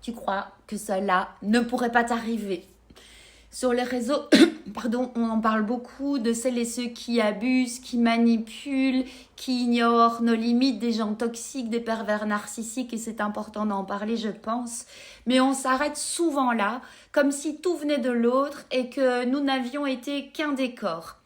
tu crois que cela ne pourrait pas t'arriver. Sur les réseaux, pardon, on en parle beaucoup de celles et ceux qui abusent, qui manipulent, qui ignorent nos limites, des gens toxiques, des pervers narcissiques, et c'est important d'en parler, je pense. Mais on s'arrête souvent là, comme si tout venait de l'autre et que nous n'avions été qu'un décor.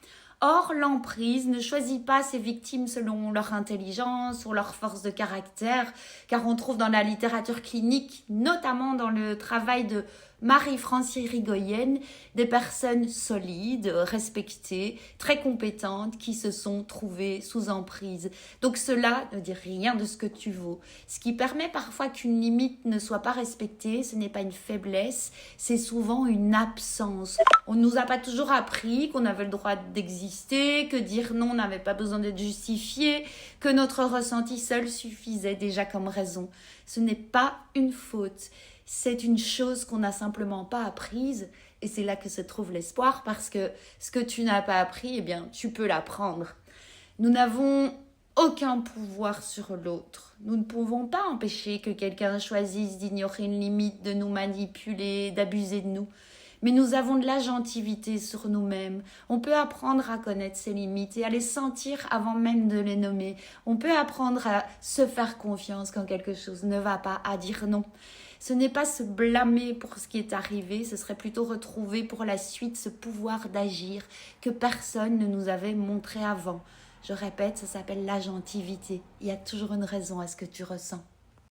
Or, l'emprise ne choisit pas ses victimes selon leur intelligence ou leur force de caractère, car on trouve dans la littérature clinique, notamment dans le travail de Marie-France Irigoyen, des personnes solides, respectées, très compétentes, qui se sont trouvées sous emprise. Donc cela ne dit rien de ce que tu vaux. Ce qui permet parfois qu'une limite ne soit pas respectée, ce n'est pas une faiblesse, c'est souvent une absence. On ne nous a pas toujours appris qu'on avait le droit d'exister, que dire non n'avait pas besoin d'être justifié, que notre ressenti seul suffisait déjà comme raison. Ce n'est pas une faute. C'est une chose qu'on n'a simplement pas apprise, et c'est là que se trouve l'espoir, parce que ce que tu n'as pas appris, eh bien, tu peux l'apprendre. Nous n'avons aucun pouvoir sur l'autre. Nous ne pouvons pas empêcher que quelqu'un choisisse d'ignorer une limite, de nous manipuler, d'abuser de nous. Mais nous avons de l'agentivité sur nous-mêmes. On peut apprendre à connaître ses limites et à les sentir avant même de les nommer. On peut apprendre à se faire confiance quand quelque chose ne va pas, à dire non. Ce n'est pas se blâmer pour ce qui est arrivé, ce serait plutôt retrouver pour la suite ce pouvoir d'agir que personne ne nous avait montré avant. Je répète, ça s'appelle l'agentivité. Il y a toujours une raison à ce que tu ressens.